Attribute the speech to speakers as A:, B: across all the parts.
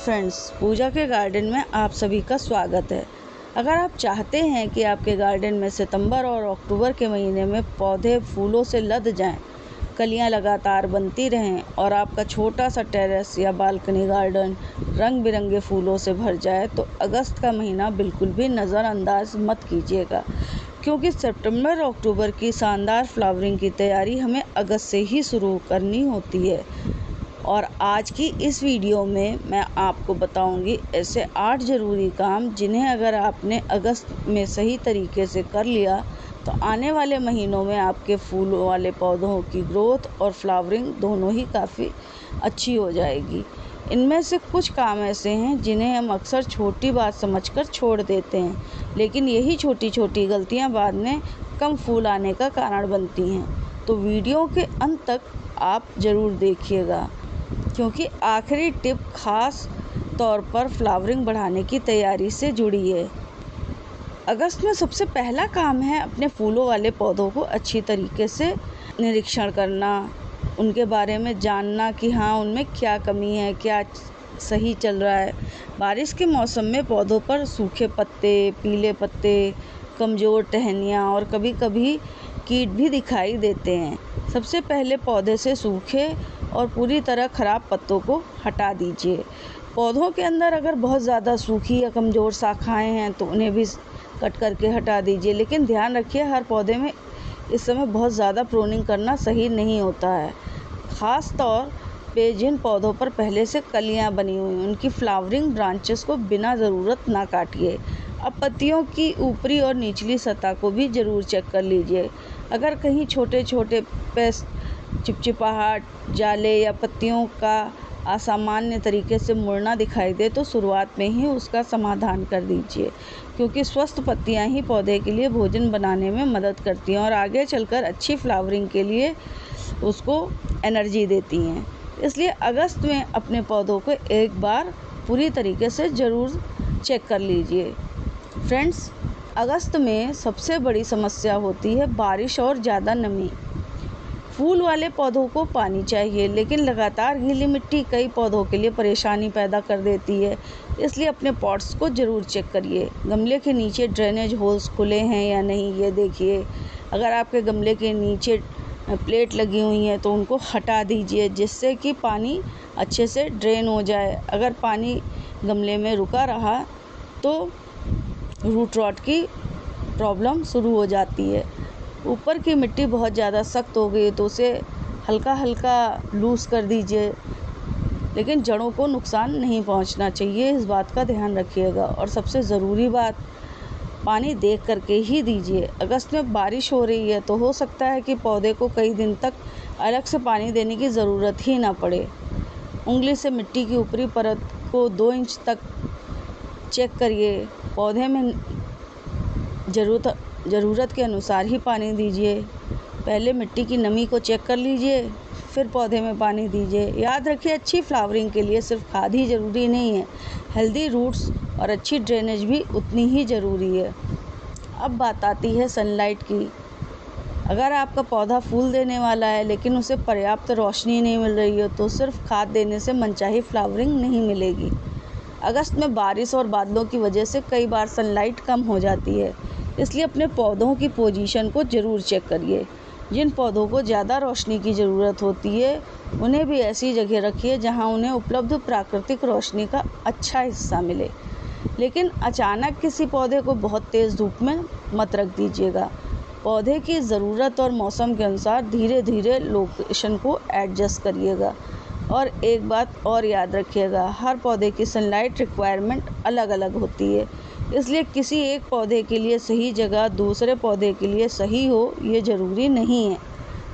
A: Friends, पूजा के garden में आप सभी का स्वागत है। अगर आप चाहते हैं कि आपके गार्डन में सितंबर और अक्टूबर के महीने में पौधे फूलों से लद जाएं, कलियां लगातार बनती रहें और आपका छोटा सा टेरेस या बालकनी गार्डन रंग बिरंगे फूलों से भर जाए, तो अगस्त का महीना बिल्कुल भी नज़रअंदाज मत कीजिएगा, क्योंकि सितंबर और अक्टूबर की शानदार फ्लावरिंग की तैयारी हमें अगस्त से ही शुरू करनी होती है। और आज की इस वीडियो में मैं आपको बताऊंगी ऐसे 8 ज़रूरी काम जिन्हें अगर आपने अगस्त में सही तरीके से कर लिया तो आने वाले महीनों में आपके फूलों वाले पौधों की ग्रोथ और फ्लावरिंग दोनों ही काफ़ी अच्छी हो जाएगी। इनमें से कुछ काम ऐसे हैं जिन्हें हम अक्सर छोटी बात समझकर छोड़ देते हैं, लेकिन यही छोटी छोटी गलतियां बाद में कम फूल आने का कारण बनती हैं। तो वीडियो के अंत तक आप ज़रूर देखिएगा, क्योंकि आखिरी टिप खास तौर पर फ्लावरिंग बढ़ाने की तैयारी से जुड़ी है। अगस्त में सबसे पहला काम है अपने फूलों वाले पौधों को अच्छी तरीके से निरीक्षण करना, उनके बारे में जानना कि हाँ, उनमें क्या कमी है, क्या सही चल रहा है। बारिश के मौसम में पौधों पर सूखे पत्ते, पीले पत्ते, कमज़ोर टहनियाँ और कभी-कभी कीट भी दिखाई देते हैं। सबसे पहले पौधे से सूखे और पूरी तरह ख़राब पत्तों को हटा दीजिए। पौधों के अंदर अगर बहुत ज़्यादा सूखी या कमज़ोर शाखाएं हैं तो उन्हें भी कट करके हटा दीजिए, लेकिन ध्यान रखिए हर पौधे में इस समय बहुत ज़्यादा प्रूनिंग करना सही नहीं होता है। ख़ास तौर पे जिन पौधों पर पहले से कलियां बनी हुई हैं, उनकी फ्लावरिंग ब्रांचेस को बिना ज़रूरत ना काटिए। अब पत्तियों की ऊपरी और निचली सतह को भी ज़रूर चेक कर लीजिए। अगर कहीं छोटे छोटे पेस्ट, चिपचिपाहट, जाले या पत्तियों का असामान्य तरीके से मुड़ना दिखाई दे तो शुरुआत में ही उसका समाधान कर दीजिए, क्योंकि स्वस्थ पत्तियां ही पौधे के लिए भोजन बनाने में मदद करती हैं और आगे चलकर अच्छी फ्लावरिंग के लिए उसको एनर्जी देती हैं। इसलिए अगस्त में अपने पौधों को एक बार पूरी तरीके से ज़रूर चेक कर लीजिए। फ्रेंड्स, अगस्त में सबसे बड़ी समस्या होती है बारिश और ज़्यादा नमी। फूल वाले पौधों को पानी चाहिए, लेकिन लगातार गीली मिट्टी कई पौधों के लिए परेशानी पैदा कर देती है। इसलिए अपने पॉट्स को ज़रूर चेक करिए। गमले के नीचे ड्रेनेज होल्स खुले हैं या नहीं, ये देखिए। अगर आपके गमले के नीचे प्लेट लगी हुई है तो उनको हटा दीजिए, जिससे कि पानी अच्छे से ड्रेन हो जाए। अगर पानी गमले में रुका रहा तो रूट रॉट की प्रॉब्लम शुरू हो जाती है। ऊपर की मिट्टी बहुत ज़्यादा सख्त हो गई तो उसे हल्का हल्का लूज़ कर दीजिए, लेकिन जड़ों को नुकसान नहीं पहुंचना चाहिए, इस बात का ध्यान रखिएगा। और सबसे ज़रूरी बात, पानी देख करके ही दीजिए। अगस्त में बारिश हो रही है तो हो सकता है कि पौधे को कई दिन तक अलग से पानी देने की ज़रूरत ही ना पड़े। उंगली से मिट्टी की ऊपरी परत को 2 इंच तक चेक करिए। पौधे में ज़रूरत के अनुसार ही पानी दीजिए। पहले मिट्टी की नमी को चेक कर लीजिए, फिर पौधे में पानी दीजिए। याद रखिए, अच्छी फ्लावरिंग के लिए सिर्फ खाद ही ज़रूरी नहीं है, हेल्दी रूट्स और अच्छी ड्रेनेज भी उतनी ही ज़रूरी है। अब बात आती है सनलाइट की। अगर आपका पौधा फूल देने वाला है लेकिन उसे पर्याप्त रोशनी नहीं मिल रही है तो सिर्फ खाद देने से मनचाही फ्लावरिंग नहीं मिलेगी। अगस्त में बारिश और बादलों की वजह से कई बार सनलाइट कम हो जाती है, इसलिए अपने पौधों की पोजीशन को ज़रूर चेक करिए। जिन पौधों को ज़्यादा रोशनी की ज़रूरत होती है उन्हें भी ऐसी जगह रखिए जहां उन्हें उपलब्ध प्राकृतिक रोशनी का अच्छा हिस्सा मिले, लेकिन अचानक किसी पौधे को बहुत तेज़ धूप में मत रख दीजिएगा। पौधे की ज़रूरत और मौसम के अनुसार धीरे धीरे लोकेशन को एडजस्ट करिएगा। और एक बात और याद रखिएगा, हर पौधे की सनलाइट रिक्वायरमेंट अलग अलग होती है, इसलिए किसी एक पौधे के लिए सही जगह दूसरे पौधे के लिए सही हो ये ज़रूरी नहीं है।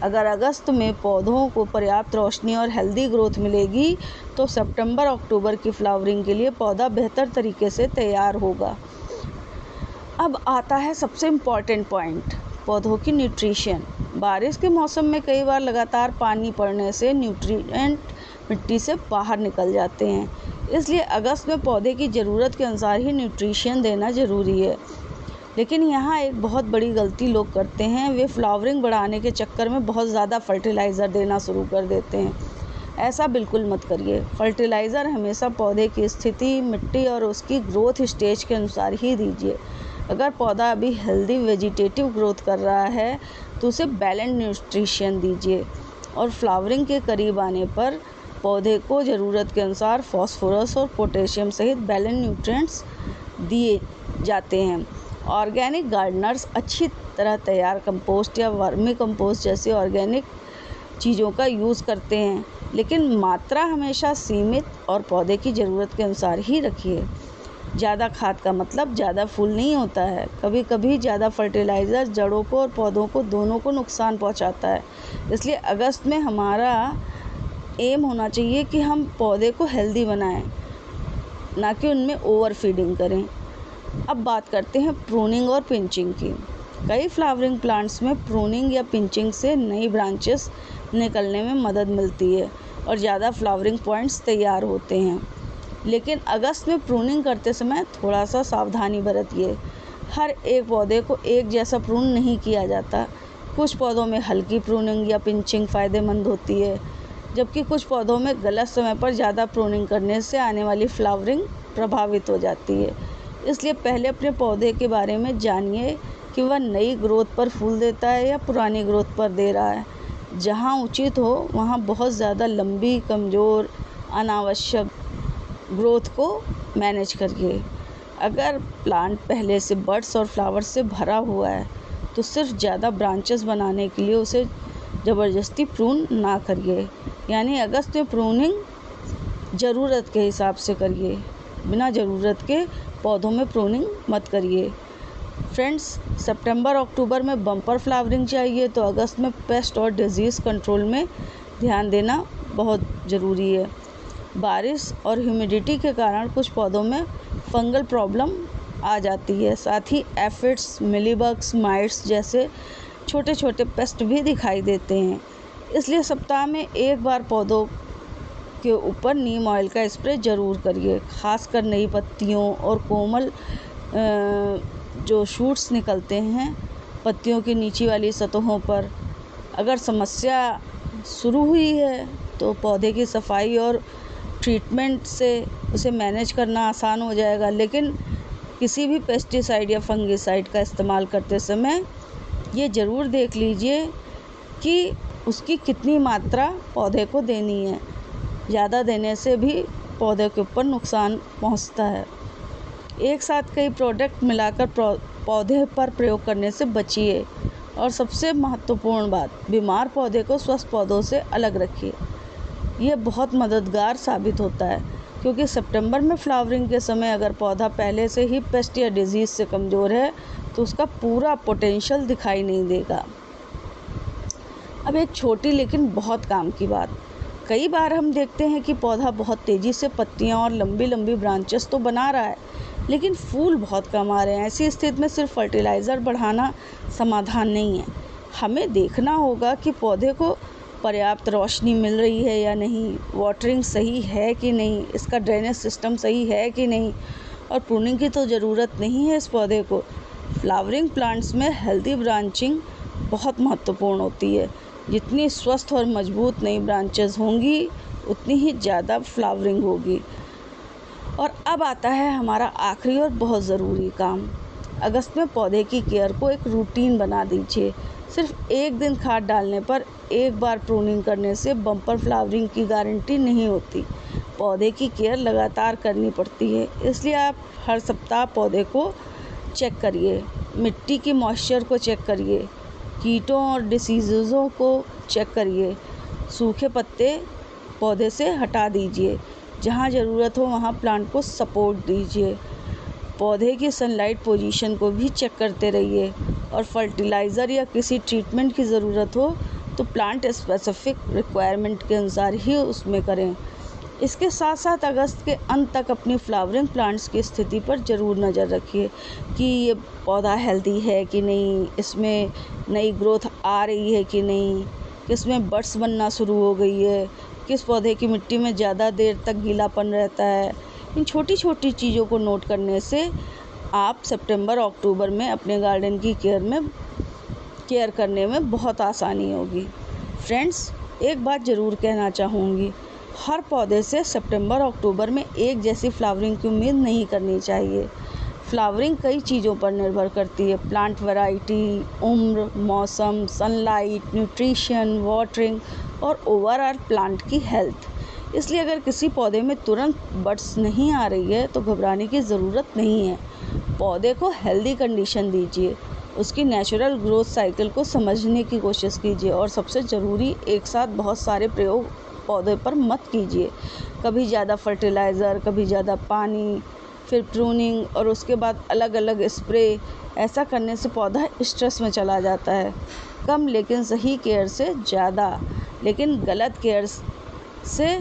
A: अगर अगस्त में पौधों को पर्याप्त रोशनी और हेल्दी ग्रोथ मिलेगी तो सितंबर अक्टूबर की फ्लावरिंग के लिए पौधा बेहतर तरीके से तैयार होगा। अब आता है सबसे इम्पॉर्टेंट पॉइंट, पौधों की न्यूट्रिशन। बारिश के मौसम में कई बार लगातार पानी पड़ने से न्यूट्रिएंट मिट्टी से बाहर निकल जाते हैं, इसलिए अगस्त में पौधे की ज़रूरत के अनुसार ही न्यूट्रिशन देना ज़रूरी है। लेकिन यहाँ एक बहुत बड़ी गलती लोग करते हैं, वे फ्लावरिंग बढ़ाने के चक्कर में बहुत ज़्यादा फर्टिलाइज़र देना शुरू कर देते हैं। ऐसा बिल्कुल मत करिए। फर्टिलाइज़र हमेशा पौधे की स्थिति, मिट्टी और उसकी ग्रोथ स्टेज के अनुसार ही दीजिए। अगर पौधा अभी हेल्दी वेजिटेटिव ग्रोथ कर रहा है तो उसे बैलेंस न्यूट्रिशन दीजिए और फ्लावरिंग के करीब आने पर पौधे को ज़रूरत के अनुसार फास्फोरस और पोटेशियम सहित बैलेंस न्यूट्रिएंट्स दिए जाते हैं। ऑर्गेनिक गार्डनर्स अच्छी तरह तैयार कंपोस्ट या वर्मी कंपोस्ट जैसी ऑर्गेनिक चीज़ों का यूज़ करते हैं, लेकिन मात्रा हमेशा सीमित और पौधे की ज़रूरत के अनुसार ही रखिए। ज़्यादा खाद का मतलब ज़्यादा फूल नहीं होता है। कभी कभी ज़्यादा फर्टिलाइज़र जड़ों को और पौधों को दोनों को नुकसान पहुंचाता है। इसलिए अगस्त में हमारा एम होना चाहिए कि हम पौधे को हेल्दी बनाएं, ना कि उनमें ओवर फीडिंग करें। अब बात करते हैं प्रूनिंग और पिंचिंग की। कई फ्लावरिंग प्लांट्स में प्रूनिंग या पिंचिंग से नई ब्रांचेस निकलने में मदद मिलती है और ज़्यादा फ्लावरिंग पॉइंट्स तैयार होते हैं। लेकिन अगस्त में प्रूनिंग करते समय थोड़ा सा सावधानी बरतिए। हर एक पौधे को एक जैसा प्रून नहीं किया जाता। कुछ पौधों में हल्की प्रूनिंग या पिंचिंग फ़ायदेमंद होती है, जबकि कुछ पौधों में गलत समय पर ज़्यादा प्रूनिंग करने से आने वाली फ्लावरिंग प्रभावित हो जाती है। इसलिए पहले अपने पौधे के बारे में जानिए कि वह नई ग्रोथ पर फूल देता है या पुरानी ग्रोथ पर दे रहा है। जहाँ उचित हो वहाँ बहुत ज़्यादा लंबी, कमज़ोर, अनावश्यक ग्रोथ को मैनेज करिए। अगर प्लांट पहले से बड्स और फ्लावर्स से भरा हुआ है तो सिर्फ ज़्यादा ब्रांचेस बनाने के लिए उसे ज़बरदस्ती प्रून ना करिए। यानी अगस्त में प्रूनिंग ज़रूरत के हिसाब से करिए, बिना ज़रूरत के पौधों में प्रूनिंग मत करिए। फ्रेंड्स, सितंबर अक्टूबर में बम्पर फ्लावरिंग चाहिए तो अगस्त में पेस्ट और डिजीज़ कंट्रोल में ध्यान देना बहुत ज़रूरी है। बारिश और ह्यूमिडिटी के कारण कुछ पौधों में फंगल प्रॉब्लम आ जाती है। साथ ही एफिड्स, मिलीबग्स, माइट्स जैसे छोटे छोटे पेस्ट भी दिखाई देते हैं। इसलिए सप्ताह में एक बार पौधों के ऊपर नीम ऑयल का स्प्रे ज़रूर करिए, खासकर नई पत्तियों और कोमल जो शूट्स निकलते हैं पत्तियों की नीचे वाली सतहों पर। अगर समस्या शुरू हुई है तो पौधे की सफाई और ट्रीटमेंट से उसे मैनेज करना आसान हो जाएगा। लेकिन किसी भी पेस्टिसाइड या फंगिसाइड का इस्तेमाल करते समय ये ज़रूर देख लीजिए कि उसकी कितनी मात्रा पौधे को देनी है। ज़्यादा देने से भी पौधे के ऊपर नुकसान पहुंचता है। एक साथ कई प्रोडक्ट मिलाकर पौधे पर प्रयोग करने से बचिए। और सबसे महत्वपूर्ण बात, बीमार पौधे को स्वस्थ पौधों से अलग रखिए। ये बहुत मददगार साबित होता है, क्योंकि सितंबर में फ्लावरिंग के समय अगर पौधा पहले से ही पेस्ट या डिजीज़ से कमज़ोर है तो उसका पूरा पोटेंशियल दिखाई नहीं देगा। अब एक छोटी लेकिन बहुत काम की बात, कई बार हम देखते हैं कि पौधा बहुत तेज़ी से पत्तियां और लंबी लंबी ब्रांचेस तो बना रहा है, लेकिन फूल बहुत कम आ रहे हैं। ऐसी स्थिति में सिर्फ फर्टिलाइज़र बढ़ाना समाधान नहीं है। हमें देखना होगा कि पौधे को पर्याप्त रोशनी मिल रही है या नहीं, वाटरिंग सही है कि नहीं, इसका ड्रेनेज सिस्टम सही है कि नहीं, और प्रूनिंग की तो ज़रूरत नहीं है इस पौधे को। फ्लावरिंग प्लांट्स में हेल्दी ब्रांचिंग बहुत महत्वपूर्ण होती है। जितनी स्वस्थ और मजबूत नई ब्रांचेस होंगी उतनी ही ज़्यादा फ्लावरिंग होगी। और अब आता है हमारा आखिरी और बहुत ज़रूरी काम। अगस्त में पौधे की केयर को एक रूटीन बना दीजिए। सिर्फ एक दिन खाद डालने पर एक बार प्रूनिंग करने से बम्पर फ्लावरिंग की गारंटी नहीं होती। पौधे की केयर लगातार करनी पड़ती है। इसलिए आप हर सप्ताह पौधे को चेक करिए, मिट्टी की मॉइस्चर को चेक करिए, कीटों और डिसीज़ों को चेक करिए, सूखे पत्ते पौधे से हटा दीजिए। जहाँ ज़रूरत हो वहाँ प्लांट को सपोर्ट दीजिए। पौधे की सनलाइट पोजीशन को भी चेक करते रहिए और फर्टिलाइज़र या किसी ट्रीटमेंट की ज़रूरत हो तो प्लांट स्पेसिफिक रिक्वायरमेंट के अनुसार ही उसमें करें। इसके साथ साथ अगस्त के अंत तक अपनी फ्लावरिंग प्लांट्स की स्थिति पर ज़रूर नज़र रखिए कि ये पौधा हेल्दी है कि नहीं, इसमें नई ग्रोथ आ रही है कि नहीं, किसमें बड्स बनना शुरू हो गई है, किस पौधे की मिट्टी में ज़्यादा देर तक गीलापन रहता है। इन छोटी छोटी चीज़ों को नोट करने से आप सितंबर अक्टूबर में अपने गार्डन की केयर करने में बहुत आसानी होगी। फ्रेंड्स, एक बात ज़रूर कहना चाहूँगी, हर पौधे से सितंबर अक्टूबर में एक जैसी फ्लावरिंग की उम्मीद नहीं करनी चाहिए। फ्लावरिंग कई चीज़ों पर निर्भर करती है, प्लांट वैरायटी, उम्र, मौसम, सनलाइट, न्यूट्रिशन, वाटरिंग और ओवरऑल प्लांट की हेल्थ। इसलिए अगर किसी पौधे में तुरंत बड्स नहीं आ रही है तो घबराने की ज़रूरत नहीं है। पौधे को हेल्दी कंडीशन दीजिए, उसकी नेचुरल ग्रोथ साइकिल को समझने की कोशिश कीजिए और सबसे ज़रूरी, एक साथ बहुत सारे प्रयोग पौधे पर मत कीजिए। कभी ज़्यादा फर्टिलाइज़र, कभी ज़्यादा पानी, फिर प्रूनिंग और उसके बाद अलग अलग स्प्रे। ऐसा करने से पौधा स्ट्रेस में चला जाता है। कम लेकिन सही केयर से ज़्यादा लेकिन गलत केयर से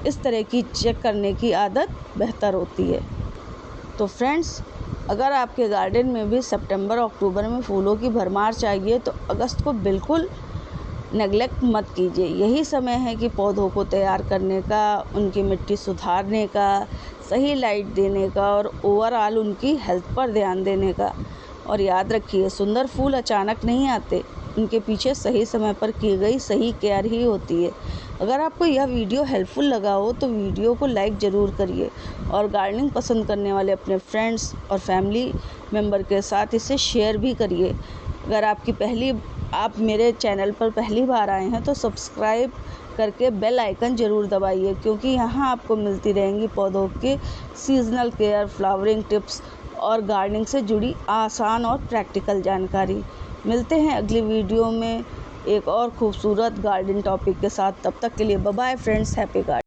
A: इस तरह की चेक करने की आदत बेहतर होती है। तो फ्रेंड्स, अगर आपके गार्डन में भी सितंबर अक्टूबर में फूलों की भरमार चाहिए तो अगस्त को बिल्कुल नेगलेक्ट मत कीजिए। यही समय है कि पौधों को तैयार करने का, उनकी मिट्टी सुधारने का, सही लाइट देने का और ओवरऑल उनकी हेल्थ पर ध्यान देने का। और याद रखिए, सुंदर फूल अचानक नहीं आते, उनके पीछे सही समय पर की गई सही केयर ही होती है। अगर आपको यह वीडियो हेल्पफुल लगा हो तो वीडियो को लाइक ज़रूर करिए और गार्डनिंग पसंद करने वाले अपने फ्रेंड्स और फैमिली मेम्बर के साथ इसे शेयर भी करिए। अगर आप मेरे चैनल पर पहली बार आए हैं तो सब्सक्राइब करके बेल आइकन ज़रूर दबाइए, क्योंकि यहाँ आपको मिलती रहेंगी पौधों के सीजनल केयर, फ्लावरिंग टिप्स और गार्डनिंग से जुड़ी आसान और प्रैक्टिकल जानकारी। मिलते हैं अगली वीडियो में एक और खूबसूरत गार्डन टॉपिक के साथ। तब तक के लिए bye bye friends, happy garden.